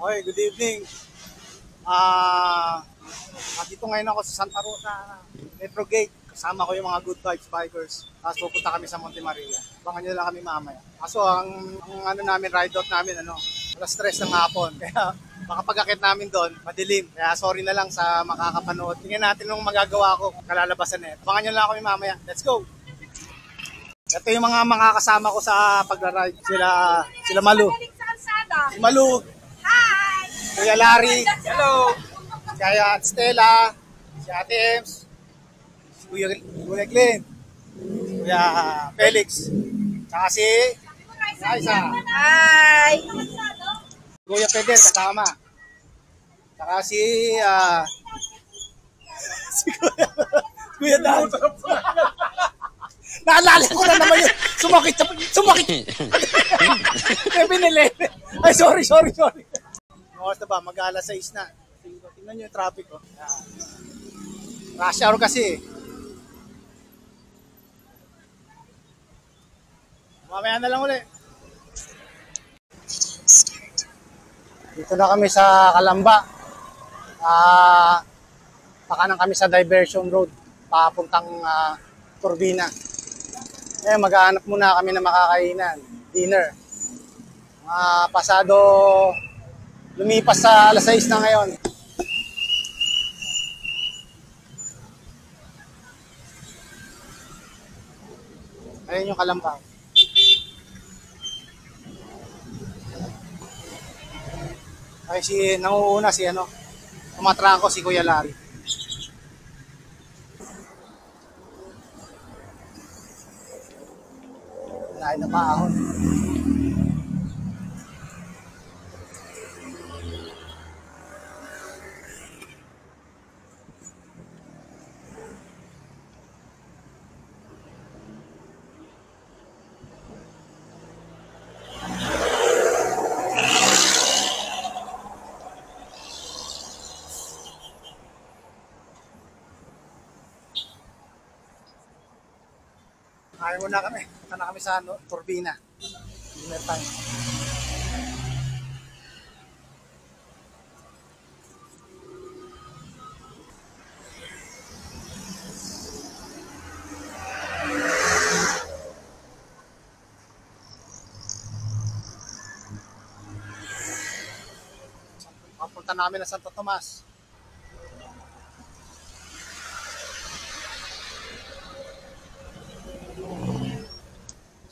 Okay, good evening. Ah, Dito ngayon ako sa Santa Rosa, Metro Gate. Kasama ko yung mga Good Vibes Bikers. Tapos pupunta kami sa Monte Maria. Abangan nyo lang kami mamaya. Kaso ang ano namin, ride out namin, alas 3 ng hapon. Kaya baka pag-akit namin doon, madilim. Kaya sorry na lang sa makakapanood. Tingnan natin nung magagawa ko, kalalabasan na. Abangan nyo lang kami mamaya. Let's go! Ito yung mga makakasama ko sa pag-ride. Sila Malu. Si Malu. Hi! Kuya Larry. Hello. Kaya Stella. Si Ate Ems. Si Kuya Glenn. Kuya Felix. Tsaka si Raisa. Hi! Kuya Pedel kasama. Tsaka si Kuya Dan. Naalala ko na naman yun. Sumakit. 7-Eleven. Ay, sorry. Oras na ba? Mag-alas 6 na. Tingnan nyo yung traffic. Oh. Rush hour kasi. Mamaya na lang ulit. Dito na kami sa Calamba. Pakanan kami sa diversion road. Papuntang Turbina. Maghahanap muna kami ng makakainan. Dinner. Pasado, lumipas sa alas 6 na ngayon. Ayun yung Kalamba. Ay, nanguuna si tumatrangko si Kuya Larry. Nain na paahon. Ayaw muna kami. Punta na kami sa Turbina. Dinner time. Papunta namin na Santo Tomas.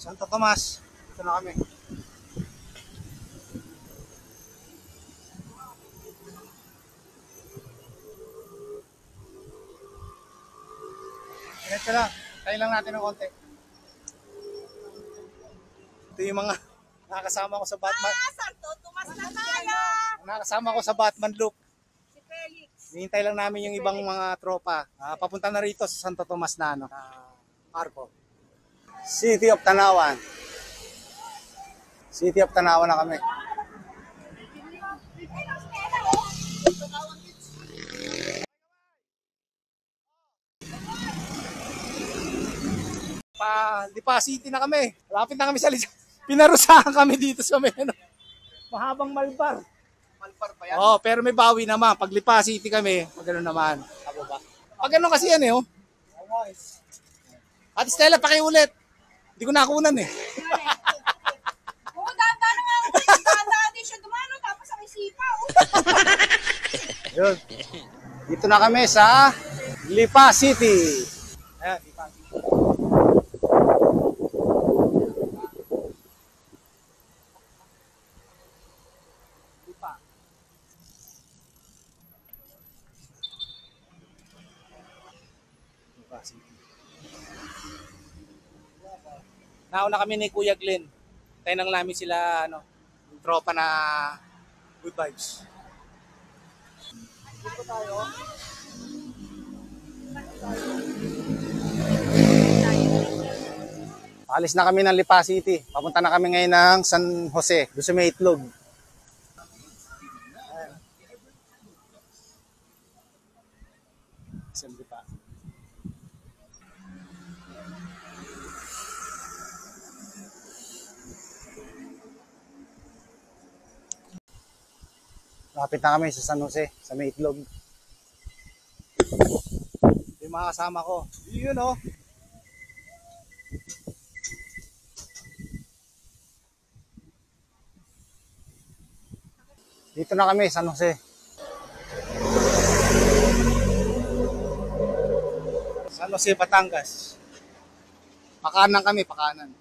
Santo Tomas. Ito na kami. Ito lang. Tayo lang natin ng konti. Ito yung mga nakakasama ko sa Batman. Santo Tomas na tayo! Nakakasama ko sa Batman look. Si Felix. Hihintay lang namin yung ibang mga tropa. Papunta na rito sa Santo Tomas na Arco. City of Tanawan. City of Tanawan na kami. Lipa City na kami. Lapit na kami sa pinarusahan kami dito sa mahabang Malbar. Malbar pa yan? Oo, pero may bawi naman. Pag Lipa City kami, gano'n naman. Tabo ba? Pag gano'n kasi yan At Stella, pakiulit. Hindi ko nakunan Oo, dahan-dahan na nga ako. Dahan-dahan din siya dumano, tapos ang isipaw. Yun. Dito na kami sa Lipa City. Ayan, Lipa City. Lipa. Lipa City. Nauna kami ni Kuya Glenn. Tayo nang namin sila, yung tropa na Good Vibes. Dito tayo. Alis na kami ng Lipa City. Papunta na kami ngayon ng San Jose. Doon sa may Itlog. San Lipa. Lapit na kami sa San Jose, sa may Itlog. Yung mga kasama ko. Yun o. Dito na kami, San Jose. San Jose, Batangas. Pakanan kami, pakanan.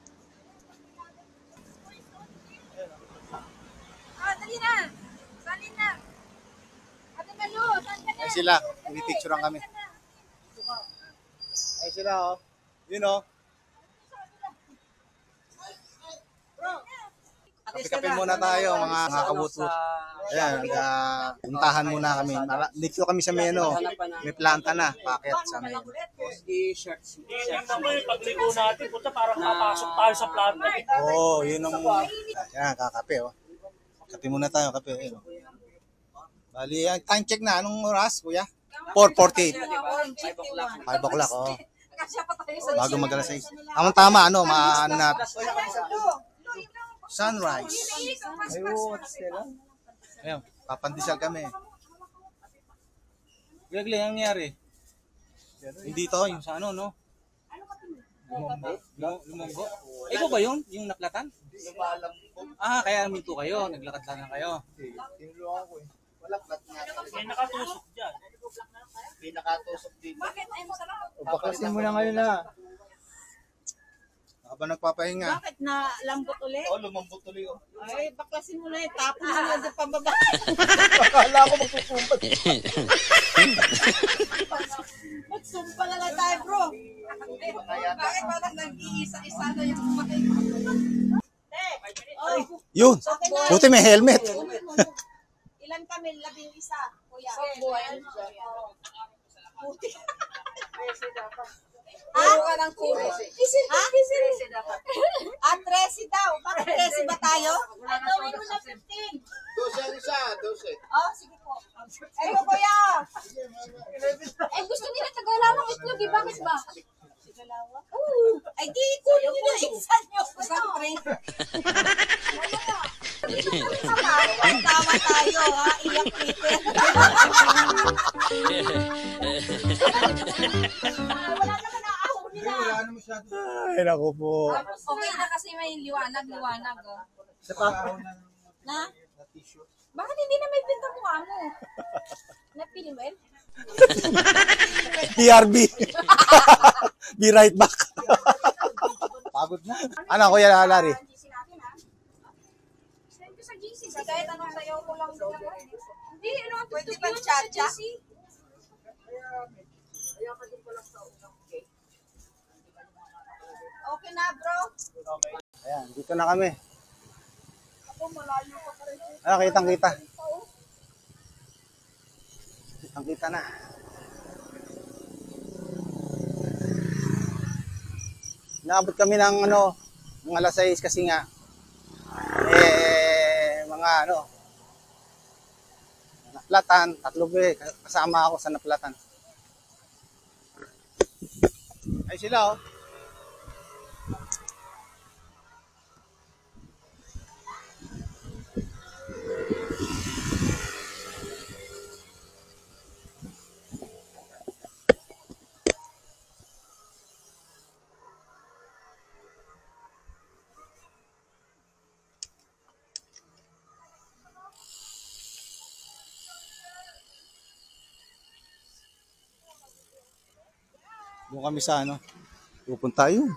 Ah, dali na. Salin na. Ate Malo, saan ka na? Ay sila, pinipicturean kami. Ay sila oh. Yun oh. Kape-kape muna tayo mga kabutbut. Ayan, puntahan muna kami. Dito kami sa Meno. May planta na, packet sa Meno. T-shirts. Tingnan mo yung pagligo natin, puta parang papasok tayo sa planta. Oo, yun ang... Ayan, kakape oh. Kape muna tayo, kape. Ayun, oh. Bali, time check na. Anong oras, kuya? 4:48. 5 o'clock, oh. Bago mag-alas 6. Tama, ano, maano na. Sunrise. Ayun, papandisal kami. Gagli, ang nangyari? Hindi to, yung sa ano, no? Lumonggo. Ikaw ba yun? Yung naklatan? Ah, kaya minto kayo. Naglakad lang kayo. Tinulungan ko eh. May nakatusok dyan. May nakatusok dito. Bakit? Ay, masarap. Baklasin mo na ngayon na. Habang nagpapahinga. Bakit na lambot ulit? Oo, lumambot tuloy. Ay, baklasin mo na yung tapon mo na doon pambaba. Akala ko magsusumpat. Magsumpa na lang tayo, bro. Bakit parang nag-iisa-isa na yung kumain? Oh, Yun. Buti may helmet. ilan kami? 11, kuya. Puti. Puro ka ng kuro. Ha? 13 dapat. Ah, 13 daw. Bakit 13 ba tayo? Ay, gawin mo na 15. 12 isa, 12. Oh, sige po. Ay, kuya. Eh, gusto nila Tagalawang itlog, eh. Bakit ba? Tagalawa? Oo. Ay, di, kunin nyo na insan nyo. Isang tray. Tama tayo, ha? Iyak Peter. Wala naman na ahon nila. Ay, naku po. Okay na kasi may liwanag. Oh. Isa pa. Na? Bakit hindi na may pinta mo mo? Napili mo, PRB. Be right back. Pagod na. Ano, Kuya Larry? GC natin, ha? Send ko sa GC. Kahit anong sayaw ko lang din ako. Hindi, ano ang pwede ba sa GC? Okay na, bro. Ayan, dito na kami. Ah, kitang-kita. Kitang-kita na. Naabot kami ng ano, ng alas 6 kasi nga mga ano naplatan, 3 kasama ako sa naplatan. Ay sila oh. Doon kami sa ano, pupunta yun.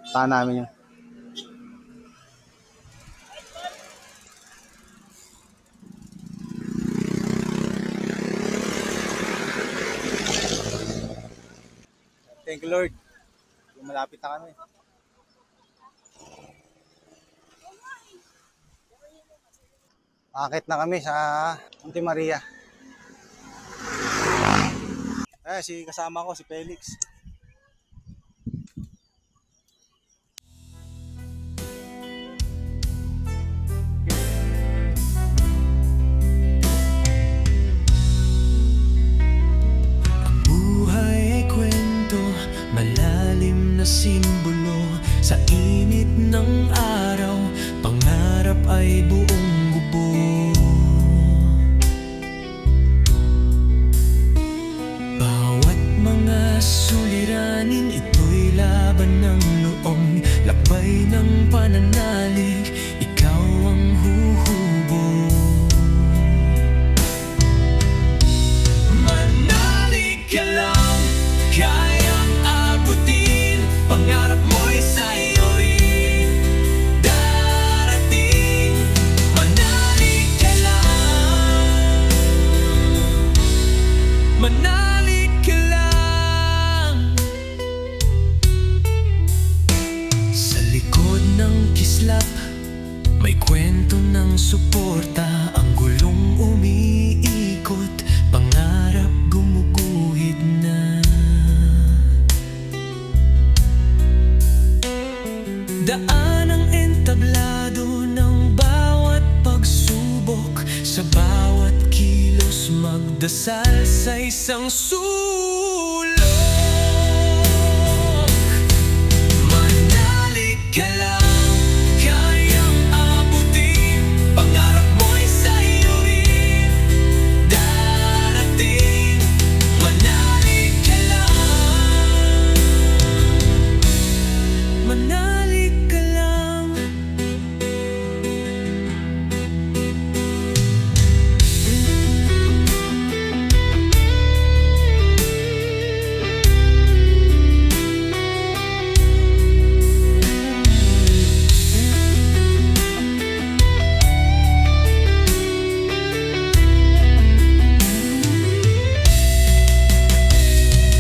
Tahan namin yun. Thank you Lord. Malapit na kami. Akit na kami sa Monte Maria. Si kasama ko si Felix. Malalim na simbolo sa init ng araw, pangarap ay buong buo. magdasal sa isang sulok. Manalig ka lang, kayang abutin. Pangarap mo'y sa'yo rin darating. Manalig ka lang, manalig ka lang.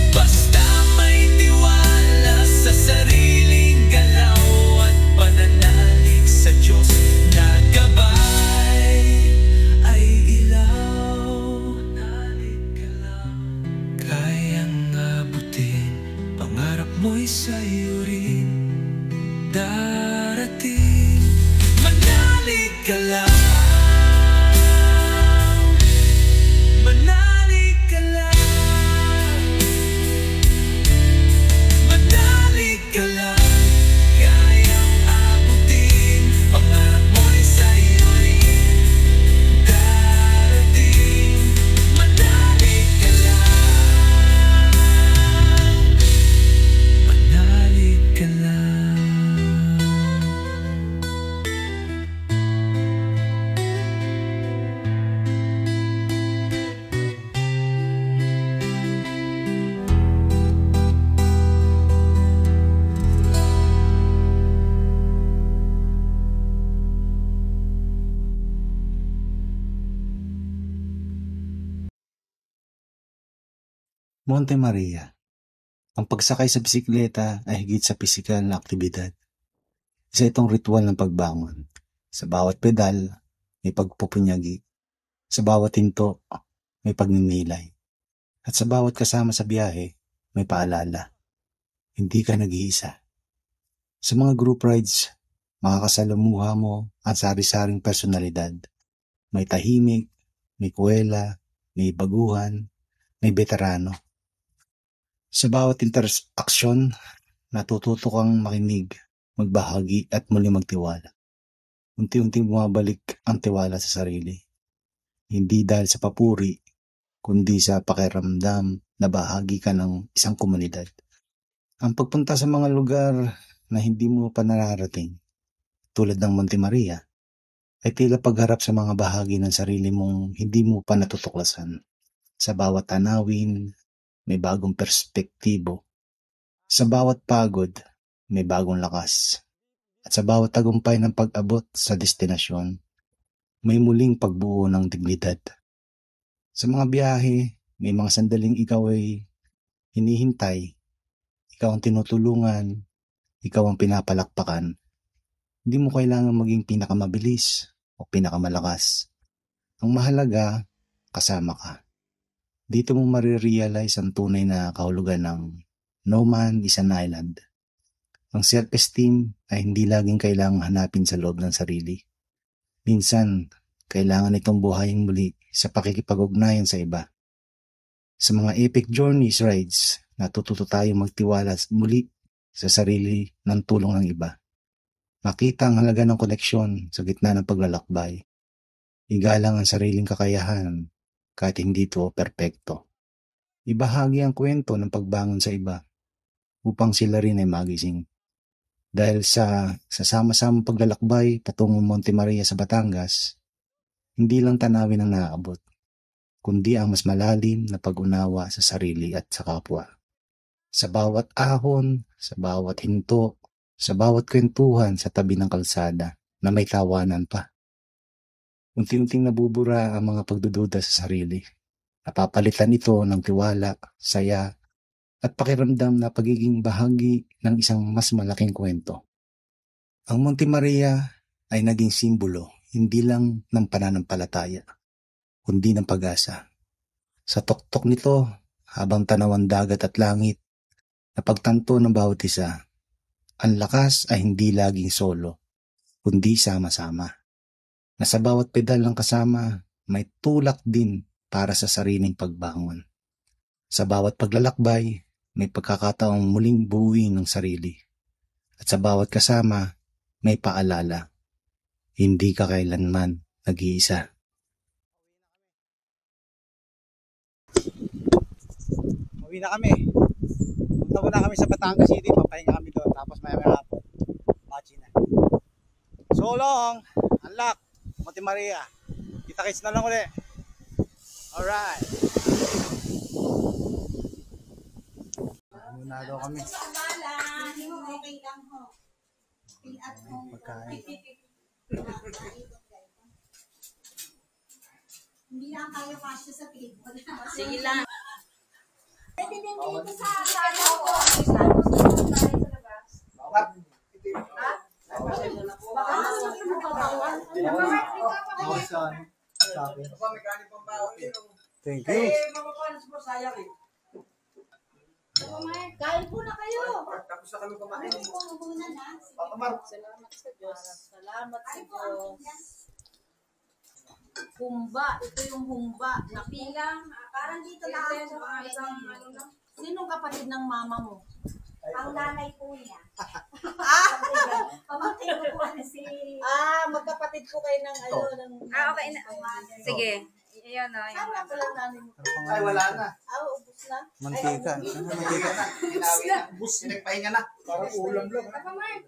Basta may tiwala sa sariling galaw at pananalig sa Diyos na gabay ay ilaw. Manalig ka lang, kayang abutin. Pangarap mo'y sa'yo rin darating. Manalig ka lang, manalig ka lang, manalig ka lang, kayang abutin. Pangarap mo'y sa'yo rin darating. Manalig ka lang, manalig ka lang. Monte Maria. Ang pagsakay sa bisikleta ay higit sa pisikal na aktibidad. Isa itong ritual ng pagbangon. Sa bawat pedal, may pagpupunyagi. Sa bawat hinto, may pagninilay. At sa bawat kasama sa biyahe, may paalala. Hindi ka nag-iisa. Sa mga group rides, makakasalamuha mo ang sari-saring personalidad. May tahimik, may kuwela, may baguhan, may veterano. Sa bawat interaksyon, natututo kang makinig, magbahagi at muli magtiwala. Unti-unting bumabalik ang tiwala sa sarili. Hindi dahil sa papuri, kundi sa pakiramdam na bahagi ka ng isang komunidad. Ang pagpunta sa mga lugar na hindi mo pa nararating, tulad ng Monte Maria, ay tila pagharap sa mga bahagi ng sarili mong hindi mo pa natutuklasan. Sa bawat tanawin, may bagong perspektibo. Sa bawat pagod, may bagong lakas. At sa bawat tagumpay ng pag-abot sa destinasyon, may muling pagbuo ng dignidad. Sa mga biyahe, may mga sandaling ikaw ay hinihintay. Ikaw ang tinutulungan. Ikaw ang pinapalakpakan. Hindi mo kailangan maging pinakamabilis o pinakamalakas. Ang mahalaga, kasama ka. Dito mo marirealize ang tunay na kahulugan ng no man is an island. Ang self-esteem ay hindi laging kailangang hanapin sa loob ng sarili. Minsan, kailangan itong buhayin muli sa pakikipag-ugnayan sa iba. Sa mga epic journeys rides, natututo tayo magtiwala muli sa sarili ng tulong ng iba. Makita ang halaga ng koneksyon sa gitna ng paglalakbay. Igalang ang sariling kakayahan kahit hindi ito perpekto. Ibahagi ang kwento ng pagbangon sa iba upang sila rin ay magising. Dahil sa sama-samang paglalakbay patungong Monte Maria sa Batangas, hindi lang tanawin ang naaabot, kundi ang mas malalim na pag-unawa sa sarili at sa kapwa. Sa bawat ahon, sa bawat hinto, sa bawat kwentuhan sa tabi ng kalsada na may tawanan pa. Unti-unting nabubura ang mga pagdududa sa sarili. Napapalitan ito ng tiwala, saya, at pakiramdam na pagiging bahagi ng isang mas malaking kwento. Ang Monte Maria ay naging simbolo hindi lang ng pananampalataya, kundi ng pag-asa. Sa tuktok nito, habang tanaw ang dagat at langit, napagtanto ng bawat isa, ang lakas ay hindi laging solo, kundi sama-sama. Na sa bawat pedal ng kasama, may tulak din para sa sariling pagbangon. Sa bawat paglalakbay, may pagkakataong muling buuin ng sarili. At sa bawat kasama, may paalala. Hindi ka kailanman nag-iisa. Uwi na kami. Punta muna kami sa Batangas City. Papahinga kami doon. Tapos maya-maya hapon. Bachi na. So long. Unlock. Monte Maria. Kita-kits na lang ulit. Alright. Muna daw kami. Pagkain. Hindi lang tayo kasya sa table. Sige lang. Pwede din dito sa ano ko. Thank you. Kain po na kayo. Tapos na kami kumain. Salamat sa Diyos. Salamat sa Diyos. Humba. Ito yung humba. Napilang. Parang dito na ako. Sinong kapatid ng mama mo? Ang nanay po niya. Pamatay ko po si... magkapatid po kayo ng ano. Okay na. Sige. Iyan na. Saan na pala nanay mo? Ay, wala na. Ubus na. Mantika. Mantika na. Pinagpahinga na. Parang ulam lang. Papa Mark,